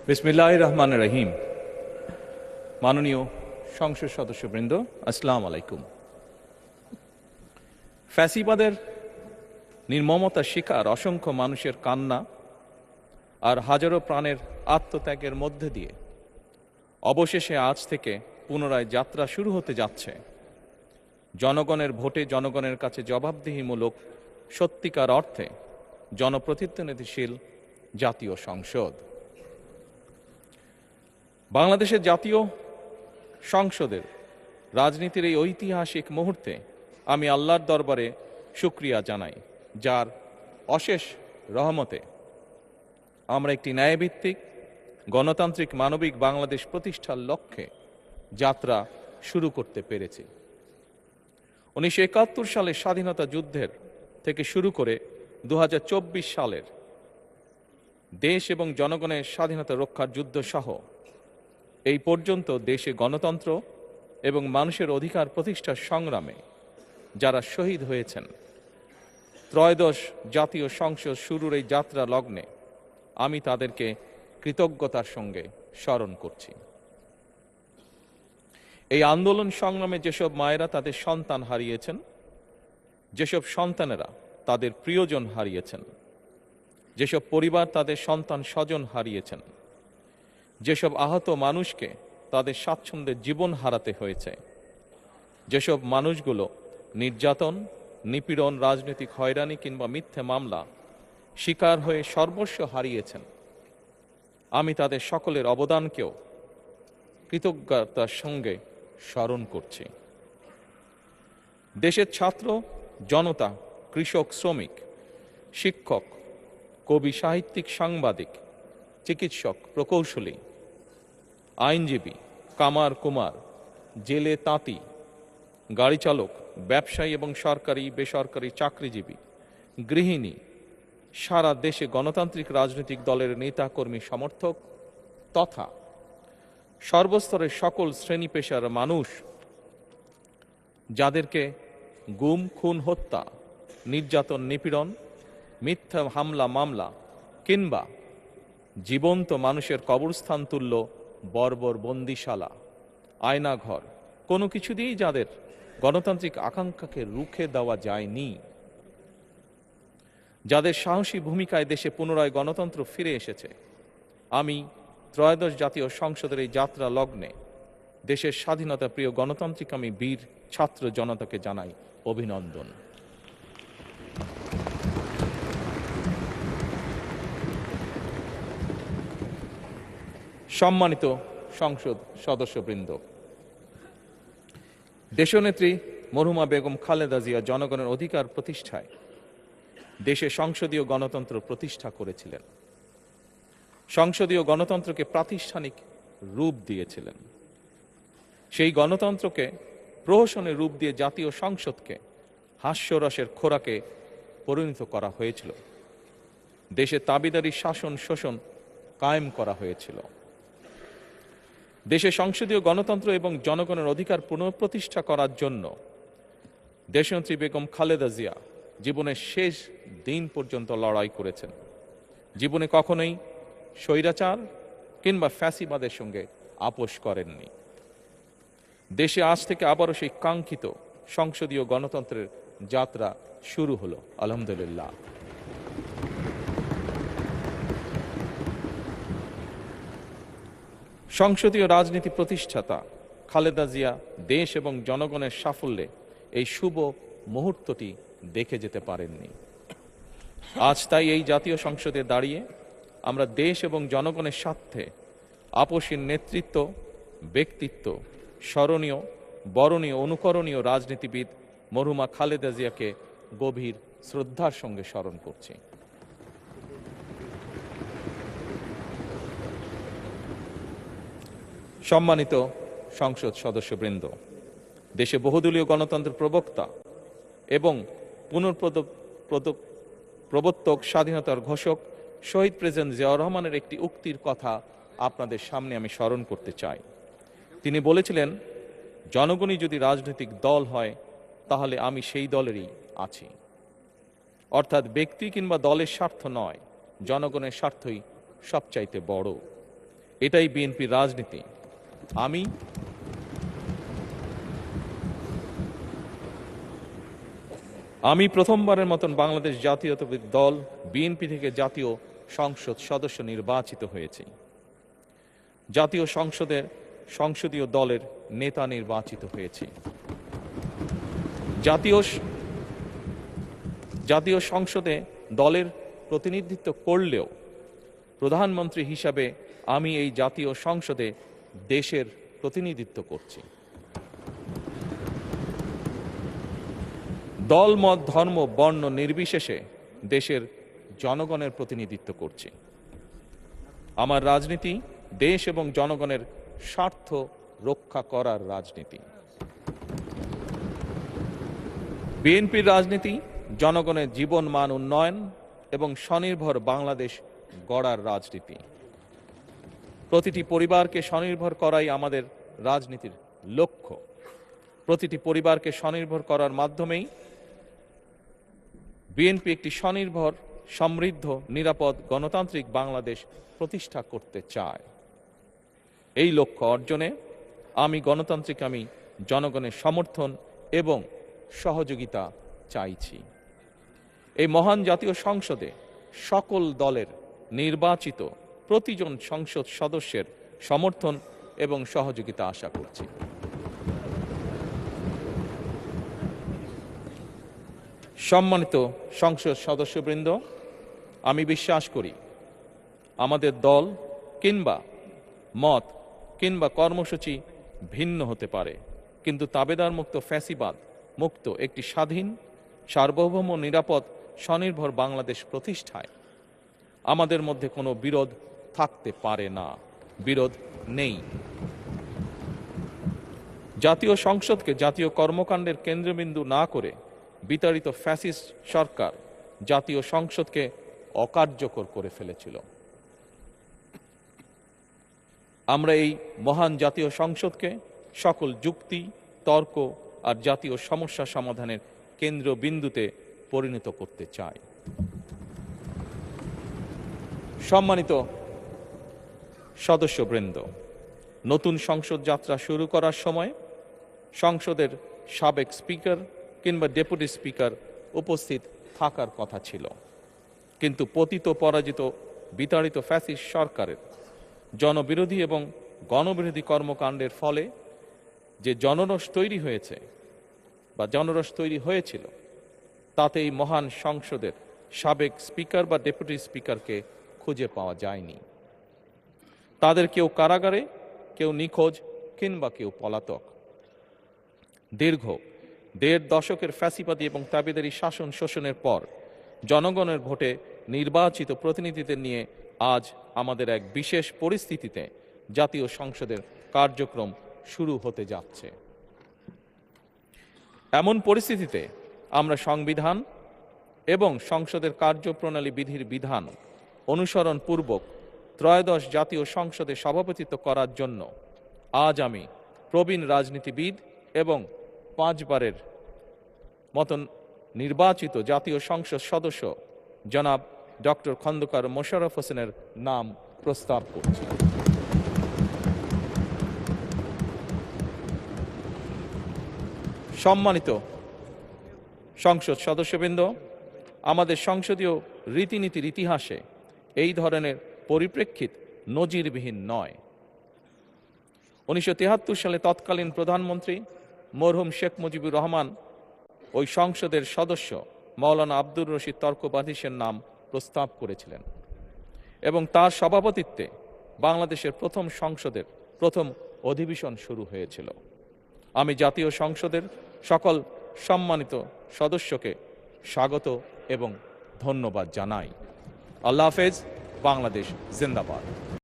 বিসমিল্লাহির রহমানির রহিম। মাননীয় সংসদ সদস্যবৃন্দ, আসসালামু আলাইকুম। ফ্যাসিবাদের নির্মমতার শিকার অসংখ্য মানুষের কান্না আর হাজারো প্রাণের আত্মত্যাগের মধ্যে দিয়ে অবশেষে আজ থেকে পুনরায় যাত্রা শুরু হতে যাচ্ছে জনগণের ভোটে জনগণের কাছে জবাবদিহিমূলক সত্যিকার অর্থে জনপ্রতিনিধিশীল জাতীয় সংসদ। বাংলাদেশের জাতীয় সংসদের রাজনীতির এই ঐতিহাসিক মুহূর্তে আমি আল্লাহর দরবারে শুকরিয়া জানাই, যার অশেষ রহমতে আমরা একটি ন্যায়ভিত্তিক গণতান্ত্রিক মানবিক বাংলাদেশ প্রতিষ্ঠার লক্ষ্যে যাত্রা শুরু করতে পেরেছি। 1971 সালের স্বাধীনতা যুদ্ধের থেকে শুরু করে 2024 সালের দেশ এবং জনগণের স্বাধীনতা রক্ষার যুদ্ধ সহ এই পর্যন্ত দেশে গণতন্ত্র এবং মানুষের অধিকার প্রতিষ্ঠার সংগ্রামে যারা শহীদ হয়েছেন, ত্রয়োদশ জাতীয় সংসদ শুরুর এই যাত্রা লগ্নে আমি তাদেরকে কৃতজ্ঞতার সঙ্গে স্মরণ করছি। এই আন্দোলন সংগ্রামে যেসব মায়েরা তাদের সন্তান হারিয়েছেন, যেসব সন্তানেরা তাদের প্রিয়জন হারিয়েছেন, যেসব পরিবার তাদের সন্তান স্বজন হারিয়েছেন, যেসব আহত মানুষকে তাদের স্বাচ্ছন্দ্যের জীবন হারাতে হয়েছে, যেসব মানুষগুলো নির্যাতন, নিপীড়ন, রাজনৈতিক হয়রানি কিংবা মিথ্যে মামলা শিকার হয়ে সর্বস্ব হারিয়েছেন, আমি তাদের সকলের অবদানকেও কৃতজ্ঞতার সঙ্গে স্মরণ করছি। দেশের ছাত্র জনতা, কৃষক, শ্রমিক, শিক্ষক, কবি, সাহিত্যিক, সাংবাদিক, চিকিৎসক, প্রকৌশলী, আইনজীবী, কামার কুমার, জেলে তাঁতি, গাড়ি চালক, ব্যবসায়ী এবং সরকারি বেসরকারি চাকরিজীবী, গৃহিণী, সারা দেশে গণতান্ত্রিক রাজনৈতিক দলের নেতা কর্মী সমর্থক তথা সর্বস্তরের সকল শ্রেণী পেশার মানুষ যাদেরকে গুম, খুন, হত্যা, নির্যাতন, নিপীড়ন, মিথ্যা হামলা মামলা কিংবা জীবন্ত মানুষের কবরস্থান তুল্য বর্বর বন্দিশালা, আয়নাঘর, কোনো কিছু দিয়েই যাদের গণতান্ত্রিক আকাঙ্ক্ষাকে রুখে দেওয়া যায়নি, যাদের সাহসী ভূমিকায় দেশে পুনরায় গণতন্ত্র ফিরে এসেছে, আমি ত্রয়োদশ জাতীয় সংসদের এই যাত্রা লগ্নে দেশের স্বাধীনতা প্রিয় গণতান্ত্রিকামী বীর ছাত্র জনতাকে জানাই অভিনন্দন। সম্মানিত সংসদ সদস্যবৃন্দ, দেশনেত্রী মরহুমা বেগম খালেদা জিয়া জনগণের অধিকার প্রতিষ্ঠায় দেশে সংসদীয় গণতন্ত্র প্রতিষ্ঠা করেছিলেন, সংসদীয় গণতন্ত্রকে প্রাতিষ্ঠানিক রূপ দিয়েছিলেন। সেই গণতন্ত্রকে প্রহসনের রূপ দিয়ে জাতীয় সংসদকে হাস্যরসের খোরাকে পরিণত করা হয়েছিল। দেশে তাবিদারি শাসন শোষণ কায়েম করা হয়েছিল। দেশে সংসদীয় গণতন্ত্র এবং জনগণের অধিকার পুনঃপ্রতিষ্ঠা করার জন্য দেশনেত্রী বেগম খালেদা জিয়া জীবনের শেষ দিন পর্যন্ত লড়াই করেছেন। জীবনে কখনোই স্বৈরাচার কিংবা ফ্যাসিবাদের সঙ্গে আপোষ করেননি। দেশে আজ থেকে আবারও সেই কাঙ্ক্ষিত সংসদীয় গণতন্ত্রের যাত্রা শুরু হলো, আলহামদুলিল্লাহ। সংসদীয় রাজনীতি প্রতিষ্ঠাতা খালেদা জিয়া দেশ এবং জনগণের সাফল্যে এই শুভ মুহূর্তটি দেখে যেতে পারেননি। আজ তাই এই জাতীয় সংসদে দাঁড়িয়ে আমরা দেশ এবং জনগণের স্বার্থে আপসীর নেতৃত্ব, ব্যক্তিত্ব, স্মরণীয়, বরণীয়, অনুকরণীয় রাজনীতিবিদ মরহুমা খালেদা জিয়াকে গভীর শ্রদ্ধার সঙ্গে স্মরণ করছি। সম্মানিত সংসদ সদস্যবৃন্দ, দেশে বহুদলীয় গণতন্ত্রের প্রবক্তা এবং প্রবর্তক, স্বাধীনতার ঘোষক শহীদ প্রেসিডেন্ট জিয়াউর রহমানের একটি উক্তির কথা আপনাদের সামনে আমি স্মরণ করতে চাই। তিনি বলেছিলেন, জনগণই যদি রাজনৈতিক দল হয় তাহলে আমি সেই দলেরই আছি। অর্থাৎ ব্যক্তি কিংবা দলের স্বার্থ নয়, জনগণের স্বার্থই সবচাইতে বড়। এটাই বিএনপির রাজনীতি। আমি প্রথমবারের মতন বাংলাদেশ জাতীয়তাবাদী দল বিএনপি থেকে জাতীয় সংসদ সদস্য নির্বাচিত হয়েছি। জাতীয় সংসদীয় দলের নেতা নির্বাচিত হয়েছি। জাতীয় সংসদে দলের প্রতিনিধিত্ব করলেও প্রধানমন্ত্রী হিসাবে আমি এই জাতীয় সংসদে দেশের প্রতিনিধিত্ব করছি। দল, মত, ধর্ম, বর্ণ নির্বিশেষে দেশের জনগণের প্রতিনিধিত্ব করছি। আমার রাজনীতি দেশ এবং জনগণের স্বার্থ রক্ষা করার রাজনীতি। বিএনপির রাজনীতি জনগণের জীবন মান উন্নয়ন এবং স্বনির্ভর বাংলাদেশ গড়ার রাজনীতি। প্রতিটি পরিবারকে স্বনির্ভর করাই আমাদের রাজনীতির লক্ষ্য। প্রতিটি পরিবারকে স্বনির্ভর করার মাধ্যমেই বিএনপি একটি স্বনির্ভর, সমৃদ্ধ, নিরাপদ, গণতান্ত্রিক বাংলাদেশ প্রতিষ্ঠা করতে চায়। এই লক্ষ্য অর্জনে আমি জনগণের সমর্থন এবং সহযোগিতা চাইছি। এই মহান জাতীয় সংসদে সকল দলের নির্বাচিত প্রতিজন সংসদ সদস্যের সমর্থন এবং সহযোগিতা আশা করছি। সম্মানিত সংসদ সদস্যবৃন্দ, আমি বিশ্বাস করি আমাদের দল কিংবা মত কিংবা কর্মসূচি ভিন্ন হতে পারে, কিন্তু তাবেদার মুক্ত, ফ্যাসিবাদ মুক্ত একটি স্বাধীন, সার্বভৌম, নিরাপদ, স্বনির্ভর বাংলাদেশ প্রতিষ্ঠায় আমাদের মধ্যে কোনো বিরোধ থাকতে পারে না, বিরোধ নেই। জাতীয় সংসদকে জাতীয় কর্মকাণ্ডের কেন্দ্রবিন্দু না করে বিতাড়িত ফ্যাসিস্ট সরকার জাতীয় সংসদকে অকার্যকর করে ফেলেছিল। আমরা এই মহান জাতীয় সংসদকে সকল যুক্তি, তর্ক আর জাতীয় সমস্যা সমাধানের কেন্দ্রবিন্দুতে পরিণত করতে চাই। সম্মানিত সদস্যবৃন্দ, নতুন সংসদ যাত্রা শুরু করার সময় সংসদের সাবেক স্পিকার কিংবা ডেপুটি স্পিকার উপস্থিত থাকার কথা ছিল, কিন্তু পতিত, পরাজিত, বিতাড়িত ফ্যাসিস্ট সরকারের জনবিরোধী এবং গণবিরোধী কর্মকাণ্ডের ফলে যে জনরোষ তৈরি হয়েছিল তাতে এই মহান সংসদের সাবেক স্পিকার বা ডেপুটি স্পিকারকে খুঁজে পাওয়া যায়নি। তাদের কেউ কারাগারে, কেউ নিখোঁজ কিংবা কেউ পলাতক। দীর্ঘ ১.৫ দশকের ফ্যাসিবাদী এবং তাবেদারি শাসন শোষণের পর জনগণের ভোটে নির্বাচিত প্রতিনিধিদের নিয়ে আজ আমাদের এক বিশেষ পরিস্থিতিতে জাতীয় সংসদের কার্যক্রম শুরু হতে যাচ্ছে। এমন পরিস্থিতিতে আমরা সংবিধান এবং সংসদের কার্যপ্রণালী বিধির বিধান অনুসরণ পূর্বক ত্রয়োদশ জাতীয় সংসদে সভাপতিত্ব করার জন্য আজ আমি প্রবীণ রাজনীতিবিদ এবং 5 বারের মতন নির্বাচিত জাতীয় সংসদ সদস্য জনাব ডক্টর খন্দকার মোশাররফ হোসেনের নাম প্রস্তাব করছি। সম্মানিত সংসদ সদস্যবৃন্দ, আমাদের সংসদীয় রীতিনীতির ইতিহাসে এই ধরনের পরিপ্রেক্ষিত নজিরবিহীন নয়। 1973 সালে তৎকালীন প্রধানমন্ত্রী মরহুম শেখ মুজিবুর রহমান ওই সংসদের সদস্য মাওলানা আব্দুর রশিদ তর্কবাধিসের নাম প্রস্তাব করেছিলেন এবং তার সভাপতিত্বে বাংলাদেশের প্রথম সংসদের প্রথম অধিবেশন শুরু হয়েছিল। আমি জাতীয় সংসদের সকল সম্মানিত সদস্যকে স্বাগত এবং ধন্যবাদ জানাই। আল্লাহ হাফেজ। বাংলাদেশ জিন্দাবাদ।